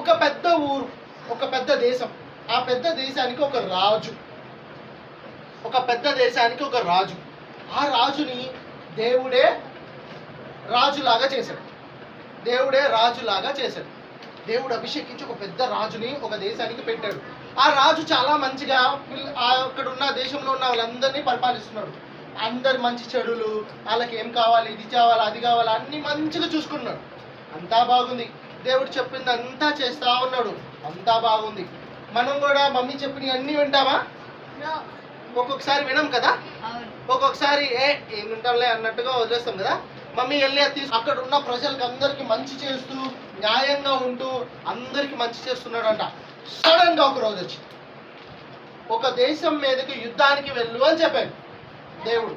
ఒక పెద్ద ఊరు, ఒక పెద్ద దేశం. ఆ పెద్ద దేశానికి ఒక రాజు, ఒక పెద్ద దేశానికి ఒక రాజు. ఆ రాజుని దేవుడే రాజులాగా చేశాడు. దేవుడే రాజులాగా చేశాడు. దేవుడు అభిషేకించి ఒక పెద్ద రాజుని ఒక దేశానికి పెట్టాడు. ఆ రాజు చాలా మంచిగా అక్కడ ఉన్న దేశంలో ఉన్న వాళ్ళందరినీ పరిపాలిస్తున్నాడు. అందరు మంచి చెడులు, వాళ్ళకి ఏం కావాలి, ఇది కావాలి, అది కావాలి, అన్ని మంచిగా చూసుకున్నాడు. అంతా బాగుంది. దేవుడు చెప్పింది అంతా చేస్తా ఉన్నాడు. అంతా బాగుంది. మనం కూడా మమ్మీ చెప్పినవి అన్నీ వింటామా? ఒక్కొక్కసారి వినం కదా. ఒక్కొక్కసారి ఏం వింటాంలే అన్నట్టుగా వదిలేస్తాం కదా. మమ్మీ వెళ్ళి అక్కడ ఉన్న ప్రజలకు అందరికి మంచి చేస్తూ, న్యాయంగా ఉంటూ అందరికి మంచి చేస్తున్నాడంట. సడన్ గా ఒక రోజు వచ్చి ఒక దేశం మీదకి యుద్ధానికి వెళ్ళు అని చెప్పాడు దేవుడు.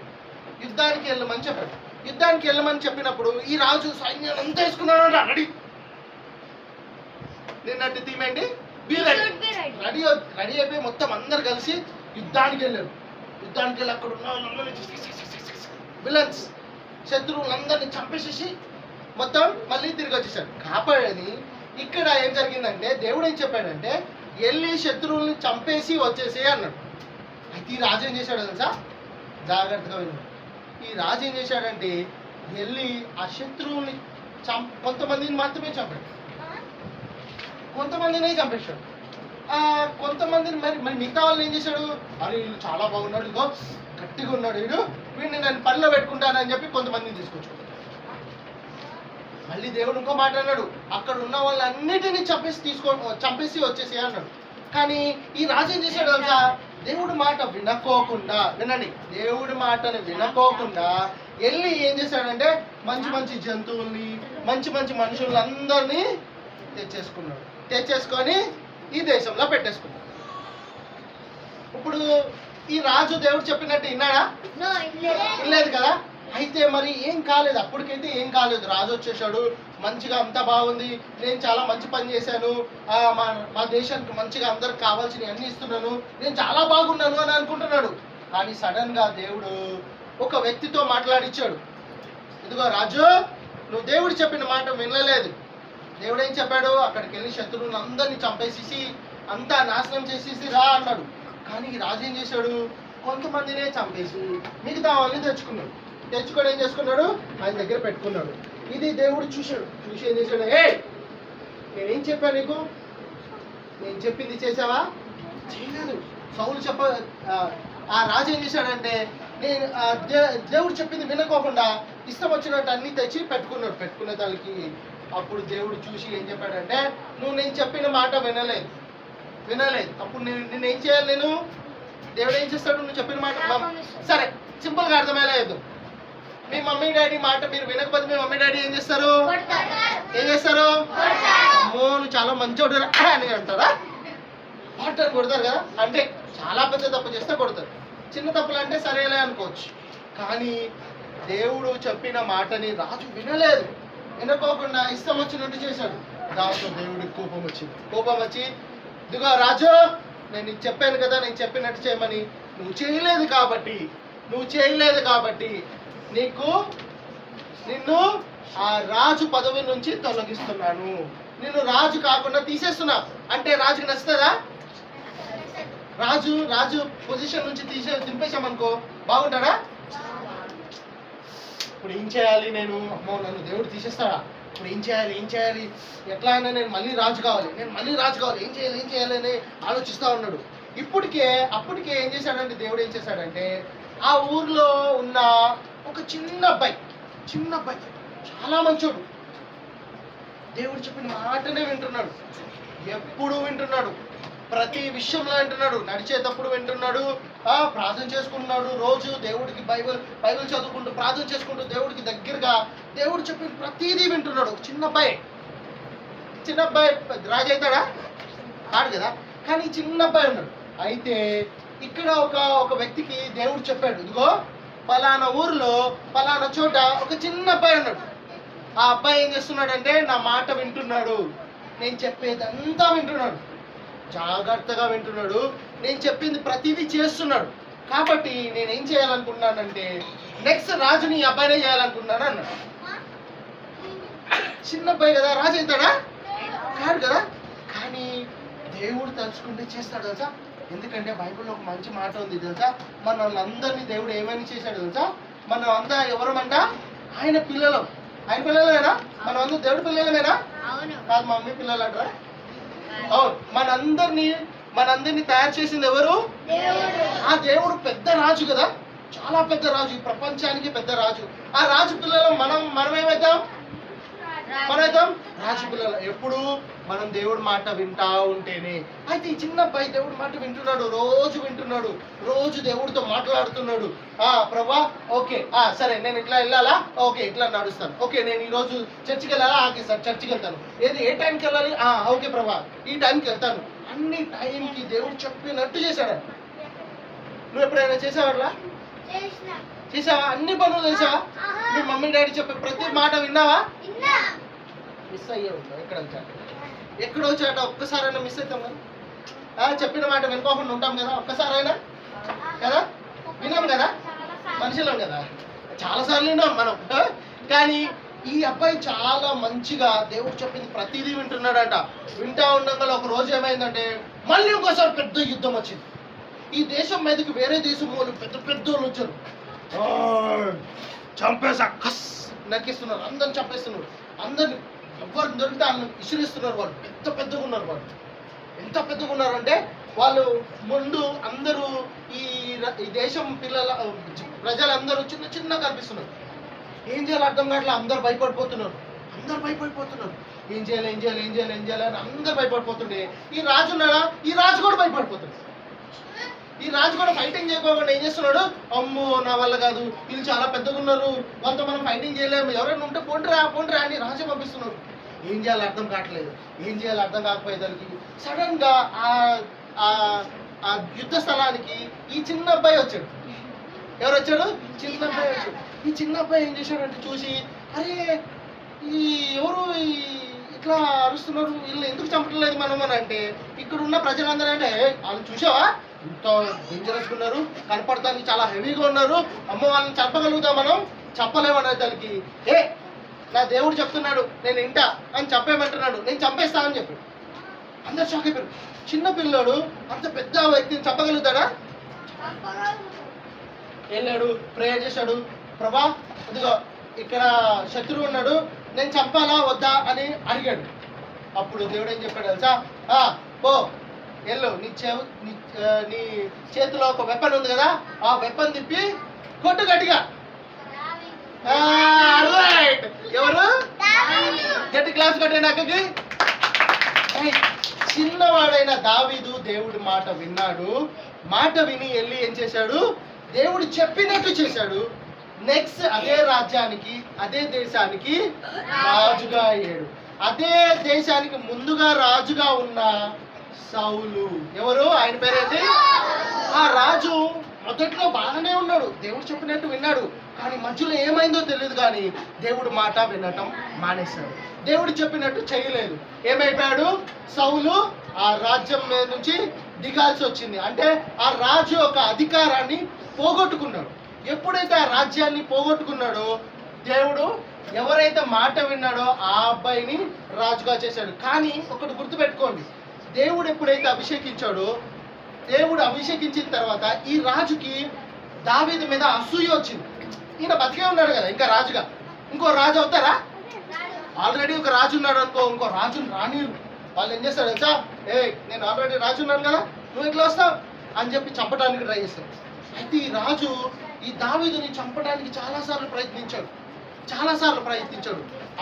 యుద్ధానికి వెళ్ళమని చెప్పాడు. యుద్ధానికి వెళ్ళమని చెప్పినప్పుడు ఈ రాజు సైన్యాన్ని అంతా వేసుకున్నాడు. రెడీ, నిన్నటి తీమండి రెడీ రెడీ అయిపోయి మొత్తం అందరు కలిసి యుద్ధానికి వెళ్ళారు. యుద్ధానికి వెళ్ళి అక్కడ ఉన్న విలన్స్, శత్రువులందరినీ చంపేసేసి మొత్తం మళ్ళీ తిరిగి వచ్చేసాడు. కాపాడని ఇక్కడ ఏం జరిగిందంటే దేవుడు ఏం చెప్పాడంటే వెళ్ళి శత్రువుల్ని చంపేసి వచ్చేసి అన్నాడు. అయితే ఈ రాజు ఏం చేశాడు తెలుసా? జాగ్రత్తగా విన్నాడు. ఈ రాజు ఏం చేశాడంటే వెళ్ళి ఆ శత్రువుల్ని కొంతమందిని మాత్రమే చంపాడు, కొంతమందిని చంపేశాడు. కొంతమందిని మరి మిగతా వాళ్ళని ఏం చేశాడు? అరే వీళ్ళు చాలా బాగున్నాడు, ఇగో గట్టిగా ఉన్నాడు, వీడిని నేను పనిలో పెట్టుకుంటానని చెప్పి కొంతమందిని తీసుకొచ్చుకున్నాడు. మళ్ళీ దేవుడు ఇంకో మాట అన్నాడు, అక్కడ ఉన్న వాళ్ళన్నిటినీ చంపేసి వచ్చేసి అన్నాడు. కానీ ఈ రాజు ఏం చేశాడు తెలుసా? దేవుడి మాట వినుకోకుండా, వినండి, దేవుడి మాటను వినుకోకుండా వెళ్ళి ఏం చేశాడంటే మంచి మంచి జంతువుల్ని, మంచి మంచి మనుషులందరినీ తెచ్చేసుకున్నాడు. తెచ్చేసుకొని ఈ దేశంలో పెట్టేసుకున్నాడు. ఇప్పుడు ఈ రాజు దేవుడు చెప్పినట్టు విన్నాడా? వినలేదు కదా. అయితే మరి ఏం కాలేదు, అప్పటికైతే ఏం కాలేదు. రాజు వచ్చేసాడు, మంచిగా అంతా బాగుంది, నేను చాలా మంచి పని చేశాను, మా దేశానికి మంచిగా అందరికి కావాల్సినవి అన్ని ఇస్తున్నాను, నేను చాలా బాగున్నాను అని అనుకుంటున్నాడు. కానీ సడన్ గా దేవుడు ఒక వ్యక్తితో మాట్లాడిచ్చాడు. ఇదిగో రాజు, నువ్వు దేవుడు చెప్పిన మాట వినలేదు. దేవుడు ఏం చెప్పాడు? అక్కడికి వెళ్ళి శత్రువులను అందరినీ చంపేసేసి అంతా నాశనం చేసేసి రా అన్నాడు. కానీ ఈ రాజు ఏం చేశాడు? కొంతమందినే చంపేసి మిగతా వాళ్ళని తెచ్చుకున్నాడు. తెచ్చుకొని ఏం చేసుకున్నాడు? ఆయన దగ్గర పెట్టుకున్నాడు. ఇది దేవుడు చూశాడు. చూసి ఏం చేశాడు? నేనేం చెప్పాను నీకు? నేను చెప్పింది చేసావా? చేయలేదు. సౌలు ఆ రాజు ఏం చేశాడంటే నేను దేవుడు చెప్పింది వినుకోకుండా ఇష్టం వచ్చినట్టు అన్ని తెచ్చి పెట్టుకున్నాడు. పెట్టుకున్న తలకి అప్పుడు దేవుడు చూసి ఏం చెప్పాడంటే నువ్వు నేను చెప్పిన మాట వినలేదు. అప్పుడు నేనేం చేయాలి? దేవుడు ఏం చేస్తాడు? నువ్వు చెప్పిన మాట సరే సింపుల్గా అర్థమయ్యేలేదు. మీ మమ్మీ డాడీ మాట మీరు వినకపోతే మీ మమ్మీ డాడీ ఏం చేస్తారు? అమ్మో నువ్వు చాలా మంచోడు అని అంటారా? కొడతారు కదా. అంటే చాలా పెద్ద తప్పు చేస్తే కొడతారు. చిన్న తప్పులు అంటే సరేలే అనుకోవచ్చు. కానీ దేవుడు చెప్పిన మాటని రాజు వినుకోకుండా ఇష్టం వచ్చినట్టు చేశాడు. దాంతో దేవుడికి కోపం వచ్చి ఇదిగో రాజు, నేను నీకు చెప్పాను కదా, నేను చెప్పినట్టు చేయమని, నువ్వు చేయలేదు కాబట్టి నిన్ను ఆ రాజు పదవి నుంచి తొలగిస్తున్నాను, నిన్ను రాజు కాకుండా తీసేస్తున్నా. అంటే రాజుకి నచ్చుతుందా? రాజు పొజిషన్ నుంచి దింపేశామనుకో బాగుంటాడా? ఇప్పుడు ఏం చేయాలి నేను? అమ్మో నన్ను దేవుడు తీసేస్తాడా? ఇప్పుడు ఏం చేయాలి? ఎట్లా అయినా నేను మళ్ళీ రాజు కావాలి, ఏం చేయాలి అని ఆలోచిస్తూ ఉన్నాడు. అప్పటికే ఏం చేశాడంటే దేవుడు ఏం చేశాడంటే ఆ ఊర్లో ఉన్న ఒక చిన్న అబ్బాయి చాలా మంచోడు, దేవుడు చెప్పిన మాటనే వింటున్నాడు, ఎప్పుడు వింటున్నాడు, ప్రతి విషయంలో వింటున్నాడు, నడిచేటప్పుడు వింటున్నాడు, ప్రార్థన చేసుకుంటున్నాడు, రోజు దేవుడికి బైబిల్ చదువుకుంటూ ప్రార్థన చేసుకుంటూ దేవుడికి దగ్గరగా దేవుడు చెప్పిన ప్రతిదీ వింటున్నాడు. చిన్న అబ్బాయి రాజు అవుతాడా? కాదు కదా. కానీ చిన్న అబ్బాయి ఉన్నాడు. అయితే ఇక్కడ ఒక వ్యక్తికి దేవుడు చెప్పాడు, ఇదిగో పలానా ఊర్లో పలానా చోట ఒక చిన్న అబ్బాయి ఉన్నాడు. ఆ అబ్బాయి ఏం చేస్తున్నాడంటే నా మాట వింటున్నాడు, నేను చెప్పేదంతా వింటున్నాడు, జాగ్రత్తగా వింటున్నాడు, నేను చెప్పింది ప్రతిదీ చేస్తున్నాడు. కాబట్టి నేనేం చేయాలనుకున్నానంటే నెక్స్ట్ రాజుని ఈ అబ్బాయినే చేయాలనుకున్నాను అన్నాడు. చిన్న అబ్బాయి కదా, రాజు అవుతాడా? కాదు కదా. తలుచుకుంటే చేస్తాడు తెలుసా. ఎందుకంటే బైబిల్లో ఒక మంచి మాట ఉంది తెలుసా, మనల్ని అందరినీ దేవుడు ఏమని చేశాడు తెలుసా, మనం అంతా ఎవరమంట, ఆయన పిల్లలు. ఆయన పిల్లలేనా? మనం అందరూ దేవుడి పిల్లలేనా? కాదు, మా మమ్మీ పిల్లలు అంటారా? అవును. మనందరినీ తయారు చేసింది ఎవరు? ఆ దేవుడు పెద్ద రాజు కదా, చాలా పెద్ద రాజు, ఈ ప్రపంచానికి పెద్ద రాజు. ఆ రాజు పిల్లలు మనమేమవుతాం? మనమైతాం రాజు పిల్లలు. ఎప్పుడు మనం దేవుడి మాట వింటా ఉంటేనే. అయితే ఈ చిన్న అబ్బాయి దేవుడి మాట వింటున్నాడు, రోజు వింటున్నాడు, రోజు దేవుడితో మాట్లాడుతున్నాడు. ప్రభా ఓకే, సరే నేను ఇట్లా వెళ్ళాలా, ఓకే ఇట్లా నడుస్తాను, ఓకే నేను ఈరోజు చర్చికి వెళ్ళాలా, ఓకే సార్ చర్చికి వెళ్తాను, ఏ టైంకి వెళ్ళాలి, ఓకే ప్రభా ఈ టైంకి వెళ్తాను. అన్ని టైంకి దేవుడు చెప్పినట్టు చేశాడు. నువ్వు ఎప్పుడైనా చేసావా? చేసావా? అన్ని పనులు చేసావా? మీ మమ్మీ డాడీ చెప్పే ప్రతి మాట విన్నావా? మిస్ అయ్యే ఉంటావు. ఎక్కడో చాట ఒక్కసారైనా మిస్ అవుతాం కదా. చెప్పిన మాట వినుకోకుండా ఉంటాం కదా ఒక్కసారైనా కదా, వినాం కదా, మనుషులం కదా, చాలాసార్లు విన్నాం మనం. కానీ ఈ అబ్బాయి చాలా మంచిగా దేవుడు చెప్పింది ప్రతిదీ వింటున్నాడట. వింటా ఉండగా ఒక రోజు ఏమైందంటే మళ్ళీ ఇంకోసారి పెద్ద యుద్ధం వచ్చింది. ఈ దేశం మీదకి వేరే దేశం వాళ్ళు పెద్ద పెద్దోళ్ళు వచ్చారు. చంపేసా కస్ నరికిస్తున్నారు, అందరిని చంపేస్తున్నారు, అందరిని ఎవరు దొరికితే వాళ్ళని విసిరిస్తున్నారు. వాళ్ళు పెద్దగా ఉన్నారు. వాళ్ళు ఎంత పెద్దగా ఉన్నారంటే వాళ్ళు ముందు అందరూ ఈ దేశం ప్రజలందరూ చిన్న కనిపిస్తున్నారు. ఏం చేయాలి అర్థం కావట్లే, అందరు భయపడిపోతున్నారు. ఏం చేయాలి అని అందరు భయపడిపోతుండే. ఈ రాజు ఉన్నాడా, ఈ రాజు కూడా భయపడిపోతున్నాడు. ఈ రాజు కూడా ఫైటింగ్ చేయకోకుండా ఏం చేస్తున్నాడు, అమ్మో నా వల్ల కాదు, వీళ్ళు చాలా పెద్దగా ఉన్నారు, వాళ్ళతో మనం ఫైటింగ్ చేయలేము, ఎవరైనా ఉంటే పోండిరా అని రాజు పంపిస్తున్నాడు. ఏం చేయాలో అర్థం కావట్లేదు. ఏం చేయాలో అర్థం కాకపోయేదానికి సడన్ గా ఆ యుద్ధ స్థలానికి ఈ చిన్న అబ్బాయి వచ్చాడు. ఎవరు వచ్చాడు? చిన్న అబ్బాయి వచ్చాడు. ఈ చిన్న అబ్బాయి ఏం చేశాడంటే చూసి, అరే ఎవరు ఇట్లా అరుస్తున్నారు, వీళ్ళు ఎందుకు చంపట్లేదు మనం అని అంటే, ఇక్కడ ఉన్న ప్రజలందరూ అంటే వాళ్ళు చూసావా ఇంత డేంజరస్గా ఉన్నారు, కనపడటానికి చాలా హెవీగా ఉన్నారు, అమ్మ వాళ్ళని చంపగలుగుతాం మనం, చెప్పలేమనే దానికి నా దేవుడు చెప్తున్నాడు నేను ఇంటా అని చెప్పేమంటున్నాడు, నేను చంపేస్తానని చెప్పాడు. అందరు షాక్ అయిపోయారు. చిన్న పిల్లోడు అంత పెద్ద వ్యక్తిని చంపగలుగుతాడా? వెళ్ళాడు, ప్రేయర్ చేశాడు, ప్రభా ఇదిగో ఇక్కడ శత్రువు ఉన్నాడు, నేను చంపాలా వద్దా అని అడిగాడు. అప్పుడు దేవుడు ఏం చెప్పాడు తెలుసా, పో వెళ్ళు, నీ చేతిలో ఒక వెపన్ ఉంది కదా, ఆ వెపన్ తిప్పి కొట్టు గట్టిగా. ఎవరు గట్టి క్లాస్ కట్టండి అక్కకి. చిన్నవాడైన దావీదు దేవుడి మాట విన్నాడు. మాట విని వెళ్ళి ఏం చేశాడు, దేవుడు చెప్పినట్టు చేశాడు. నెక్స్ట్ అదే రాజ్యానికి అదే దేశానికి రాజుగా అయ్యాడు. అదే దేశానికి ముందుగా రాజుగా ఉన్న సౌలు, ఎవరు ఆయన పేరేంటి? ఆ రాజు మొదట్లో బాగానే ఉన్నాడు, దేవుడు చెప్పినట్టు విన్నాడు. కానీ మధ్యలో ఏమైందో తెలియదు, కానీ దేవుడు మాట వినటం మానేశాడు. దేవుడు చెప్పినట్టు చేయలేదు. ఏమైపోయాడు? సౌలు ఆ రాజ్యం మీద నుంచి దిగాల్సి వచ్చింది. అంటే ఆ రాజు యొక్క అధికారాన్ని పోగొట్టుకున్నాడు. ఎప్పుడైతే ఆ రాజ్యాన్ని పోగొట్టుకున్నాడో దేవుడు ఎవరైతే మాట విన్నాడో ఆ అబ్బాయిని రాజుగా చేశాడు. కానీ ఒకటి గుర్తుపెట్టుకోండి, దేవుడు ఎప్పుడైతే అభిషేకించాడో, దేవుడు అభిషేకించిన తర్వాత ఈ రాజుకి దావీదు మీద అసూయ వచ్చింది. ఈయన బతికే ఉన్నాడు కదా, ఇంకా రాజుగా ఇంకో రాజు అవుతారా? ఆల్రెడీ ఒక రాజు ఉన్నాడు అనుకో, ఇంకో రాజుని రానిరు. వాళ్ళు ఏం చేస్తారు తెలుసా, నేను ఆల్రెడీ రాజు ఉన్నాను కదా, నువ్వు ఎట్లా వస్తావు అని చెప్పి చంపడానికి ట్రై చేస్తాడు. అయితే ఈ రాజు ఈ దావీదుని చంపడానికి చాలాసార్లు ప్రయత్నించాడు.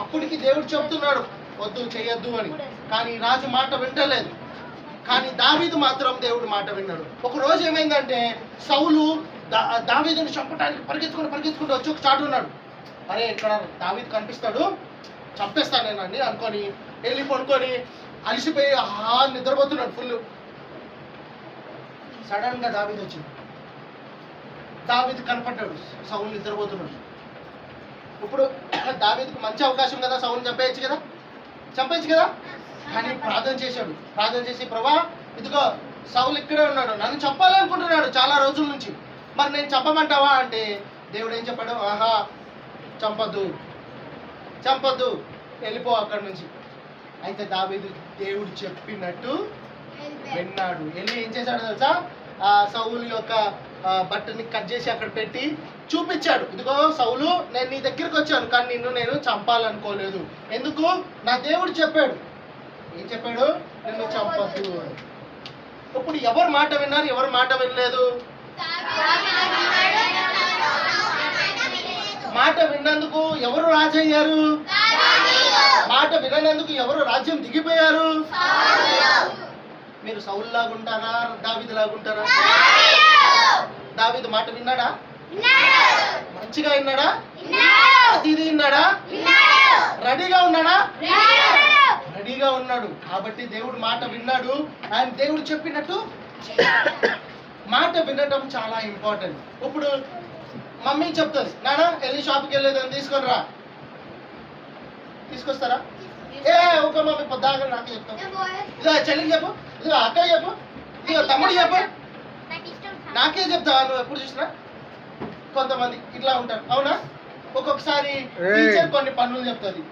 అప్పటికి దేవుడు చెప్తున్నాడు వద్దు చేయొద్దు అని, కానీ రాజు మాట వింటలేదు. కానీ దావీదు మాత్రం దేవుడు మాట విన్నాడు. ఒక రోజు ఏమైందంటే సౌలు దావీదుని చంపడానికి పరిగెత్తుకుంటూ వచ్చి ఒక చాటు ఉన్నాడు. అరే ఇక్కడ దావీదు కనిపిస్తాడు, చంపేస్తాను నేను అని అనుకొని వెళ్ళి పడుకొని అలిసిపోయి నిద్రపోతున్నాడు ఫుల్. సడన్ గా దావీదు వచ్చింది. దావీదు కనపడ్డాడు, సౌలు నిద్రపోతున్నాడు. ఇప్పుడు దావీదుకు మంచి అవకాశం కదా, సౌలు చంపేయచ్చు కదా. కానీ ప్రార్థన చేసి ప్రభా ఇదిగో సౌలు ఇక్కడే ఉన్నాడు, నన్ను చంపాలనుకుంటున్నాడు చాలా రోజుల నుంచి, మరి నేను చంపమంటావా అంటే దేవుడు ఏం చెప్పాడు, చంపద్దు వెళ్ళిపో అక్కడి నుంచి. అయితే దావీదు దేవుడు చెప్పినట్టు విన్నాడు. వెళ్ళి ఏం చేశాడు తెలుసా, ఆ సౌలు యొక్క బట్టని కట్ చేసి అక్కడ పెట్టి చూపించాడు. ఇదిగో సౌలు, నేను నీ దగ్గరికి వచ్చాను, కానీ నిన్ను నేను చంపాలనుకోలేదు. ఎందుకు? నా దేవుడు చెప్పాడు. ఏం చెప్పాడు? నిన్ను చంపద్దు. ఇప్పుడు ఎవరు మాట విన్నారు, ఎవరు మాట వినలేదు? మాట విన్నందుకు ఎవరు రాజయ్యారు? మాట విననందుకు ఎవరు రాజ్యం దిగిపోయారు? మీరు సౌలు లాగుంటారా, దావీదు లాగుంటారా? దావీదు మాట విన్నాడా? మంచిగా విన్నాడా? ఇది విన్నాడా? రెడీగా ఉన్నాడా? రెడీగా ఉన్నాడు. కాబట్టి దేవుడు మాట విన్నాడు. ఆయన దేవుడు చెప్పినట్టు మాట వినడం చాలా ఇంపార్టెంట్. ఇప్పుడు మమ్మీ చెప్తుంది, నాన్న వెళ్ళి షాప్కి వెళ్ళేదని తీసుకొని రా, తీసుకొస్తారా? ఏ ఒక మమ్మీ పొద్దాగా నాకు చెప్తాం. ఇదిగో చెల్లికి చెప్పు, ఇదిగో అక్క చెప్పు, ఇదిగో తమ్ముడు చెప్పు, నాకే చెప్తావా నువ్వు ఎప్పుడు చూసినా? కొంతమంది ఇట్లా ఉంటారు, అవునా? ఒక్కొక్కసారి టీచర్ కొన్ని పనులు చెప్తుంది,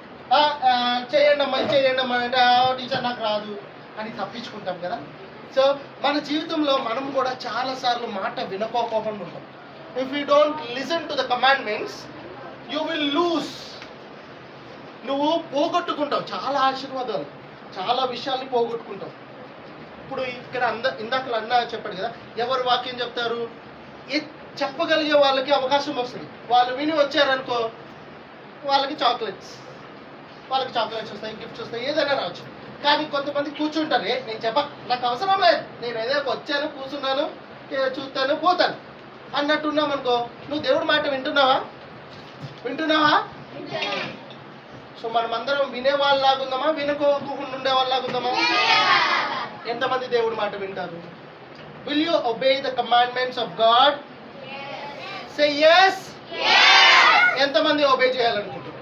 చేయండి అమ్మా చేయండి అమ్మా అంటే టీచర్ నాకు రాదు అని తప్పించుకుంటాం కదా. సో మన జీవితంలో మనం కూడా చాలాసార్లు మాట వినుకోకుండా ఉంటాం. If you don't listen to the commandments you will lose. నువ్వు పోగొట్టుకుంటావు చాలా ఆశీర్వాదాలు, చాలా విషయాల్ని పోగొట్టుకుంటావు. ఇప్పుడు ఇక్కడ ఇందాక అన్న చెప్పాడు కదా, ఎవరు వాక్యం చెప్తారు, చెప్పగలిగే వాళ్ళకి అవకాశం వస్తుంది. వాళ్ళు విని వచ్చారనుకో, వాళ్ళకి చాక్లెట్స్ వస్తాయి, గిఫ్ట్స్ వస్తాయి, ఏదైనా రావచ్చు. కానీ కొంతమంది కూర్చుంటారు, నేను నాకు అవసరం లేదు, నేను ఏదో వచ్చాను కూర్చున్నాను చూస్తాను పోతాను అన్నట్టున్నాం అనుకో, నువ్వు దేవుడి మాట వింటున్నావా? సో మనమందరం వినే వాళ్ళలాగుందామా, వినుకోకుండా ఉండే వాళ్ళలాగుందామా? ఎంతమంది దేవుడి మాట వింటారు? Will you obey the commandments of God? Say yes. ఎంతమంది ఒబే చేయాలనుకుంటున్నారు?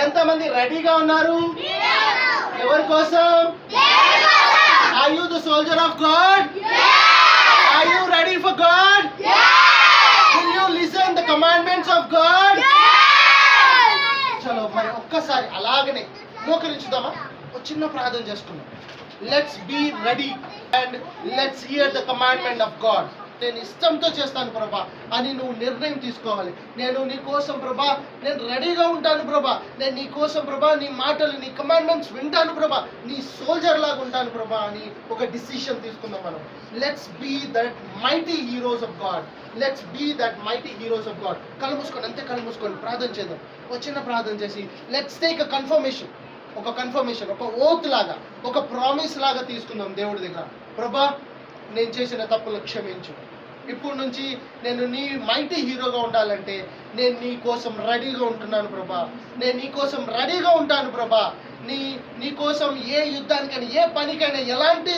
ఎంతమంది రెడీగా ఉన్నారు? ఎవరి కోసం? Are you the soldier of God? Are you ready for God? Will you listen the commandments of God? చలో మరి ఒక్కసారి అలాగనే మోకరించుదామా, ఒక చిన్న ప్రార్థన చేసుకుందాం. Let's be ready and let's hear the commandment of God. నేను ఇష్టంతో చేస్తాను ప్రభా అని నువ్వు నిర్ణయం తీసుకోవాలి. నేను నీ కోసం ప్రభా, నేను రెడీగా ఉంటాను ప్రభా, నేను నీ కోసం ప్రభా, నీ మాటలు నీ కమాండ్మెంట్స్ వింటాను ప్రభా, నీ సోల్జర్ లాగా ఉంటాను ప్రభా అని ఒక డిసిషన్ తీసుకుందాం మనం. Let's be that mighty heroes of God. Let's be that mighty heroes of God. కళ్ళు మూసుకొని, అంతే కళ్ళు మూసుకొని ప్రార్థన చేద్దాం. ఒక చిన్న ప్రార్థన చేసి లెట్స్ టేక్ అ కన్ఫర్మేషన్, ఒక ఓత్ లాగా, ఒక ప్రామిస్ లాగా తీసుకుందాం దేవుడి దగ్గర. ప్రభా, నేను చేసిన తప్పులు క్షమించు. ఇప్పుడు నుంచి నేను నీ మైటీ హీరోగా ఉండాలంటే నేను నీ కోసం రెడీగా ఉంటున్నాను ప్రభా. నేను నీ కోసం రెడీగా ఉంటాను ప్రభా. నీ కోసం ఏ యుద్ధానికైనా, ఏ పనికైనా, ఎలాంటి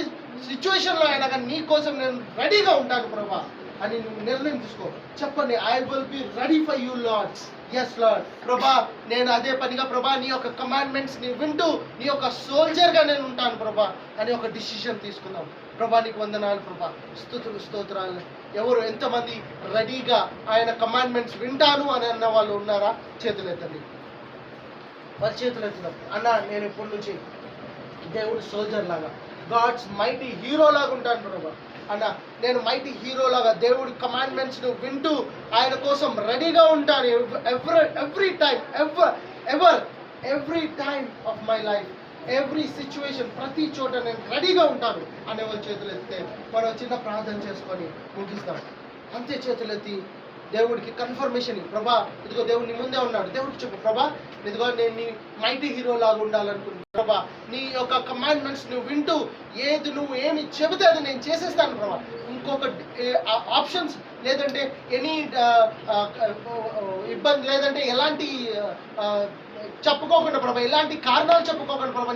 సిచ్యువేషన్లో అయినా కానీ నీ కోసం నేను రెడీగా ఉంటాను ప్రభా అని నువ్వు నిర్ణయం తీసుకో. చెప్పండి, I will be ready for you lords. Yes lord. ప్రభా, నేను అదే పనిగా ప్రభా నీ యొక్క కమాండ్మెంట్స్ని వింటూ నీ యొక్క సోల్జర్గా నేను ఉంటాను ప్రభా అని ఒక డిసిషన్ తీసుకుందాం. ప్రభా నీకు వందనాలు ప్రభా, స్తోత్రాలు. ఎవరు ఎంతమంది రెడీగా ఆయన కమాండ్మెంట్స్ వింటాను అని అన్న వాళ్ళు ఉన్నారా? చేతులు ఎత్తండి. వాళ్ళ చేతులు ఎత్తుదాం. అన్న, నేను ఇప్పటి నుంచి దేవుడు సోల్జర్ లాగా, గాడ్స్ మైటీ హీరో లాగా ఉంటాను ప్రభా. అన్న, నేను మైటీ హీరో లాగా దేవుడి కమాండ్మెంట్స్ను వింటూ ఆయన కోసం రెడీగా ఉంటాను. Every time of my life, every situation, ప్రతి చోట నేను రెడీగా ఉంటాను అనే వాళ్ళ చేతులు ఎత్తితే మనం చిన్న ప్రార్థన చేసుకొని ముగిస్తాం. అంతే చేతులు ఎత్తి దేవుడికి కన్ఫర్మేషన్. ప్రభా, ఇదిగో దేవుడు నీ ముందే ఉన్నాడు. దేవుడికి చెప్పు, ప్రభా ఇదిగో నేను నీ మైటీ హీరో లాగా ఉండాలనుకుంటున్నాను ప్రభా. నీ యొక్క కమాండ్మెంట్స్ నువ్వు వింటూ నువ్వు ఏమి చెబితే అది నేను చేసేస్తాను ప్రభా. ఇంకొక ఆప్షన్స్ లేదంటే ఎనీ ఇబ్బంది లేదంటే ఎలాంటి చెప్పుకోకుండా ప్రభా, ఎలాంటి కారణాలు చెప్పుకోకుండా ప్రభా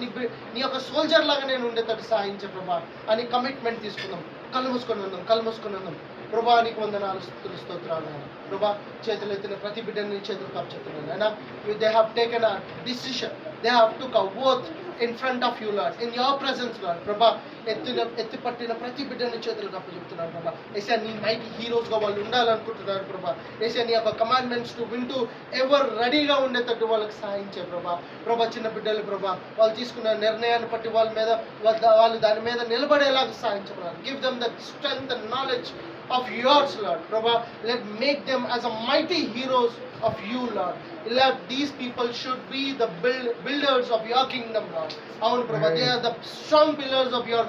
నీ యొక్క సోల్జర్ లాగా నేను ఉండేటట్టు సహాయించే ప్రభా అని కమిట్మెంట్ తీసుకుందాం. కళ్ళు మూసుకొని ఉందాం. ప్రభా నీకు వందనాలు, స్తోత్రాలు. ప్రభా, చేతులు ఎత్తిన ప్రతి బిడ్డని చేతులు కప్పు చెప్తున్నాను. They have taken a decision, they have took a oath in front of you lord, in your presence lord. ప్రభా ఎత్తి పట్టిన ప్రతి బిడ్డని చేతులకు అప్పచెప్తున్నాను ప్రభా. ఏసా నీ మైటీ హీరోస్గా వాళ్ళు ఉండాలనుకుంటున్నారు ప్రభా. ఏసా నీ యొక్క కమాండ్మెంట్స్ వింటూ ఎవరు రెడీగా ఉండేటట్టు వాళ్ళకి సాయించే ప్రభా. ప్రభా చిన్న బిడ్డలు ప్రభా వాళ్ళు తీసుకున్న నిర్ణయాన్ని బట్టి వాళ్ళ మీద వాళ్ళు దాని మీద నిలబడేలాగా సాయించబడాలి. Give them the strength and knowledge of yours, Lord. Prabha, let make them as a mighty heroes of you, Lord. Let these people should be the builders of your kingdom, Lord. Avunu Prabha, they are the strong pillars of your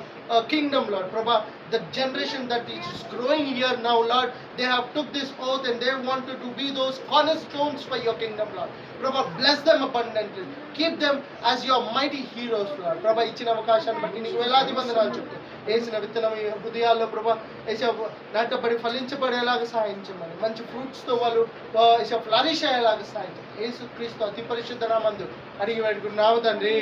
kingdom, Lord. Prabha, the generation that is growing here now, Lord, they have took this oath and they wanted to be those cornerstones for your kingdom, Lord. Prabha, bless them abundantly. Keep them as your mighty heroes, Lord. Prabha, ఇచ్చిన అవకాశాన్ని బట్టి నీకు వేలాది వందనాలు చెప్తూ వేసిన విత్తనం ఈ హృదయాల్లో ప్రభా ఏసా నాటబడి ఫలించబడేలాగా సహాయించమని, మంచి ఫ్రూట్స్తో వాళ్ళు ఏసా ఫ్లరిష్ అయ్యేలాగా సహాయించండి. యేసుక్రీస్తు అతి పరిశుద్ధ నామందు అడిగి వేడుకున్నాము తండ్రి.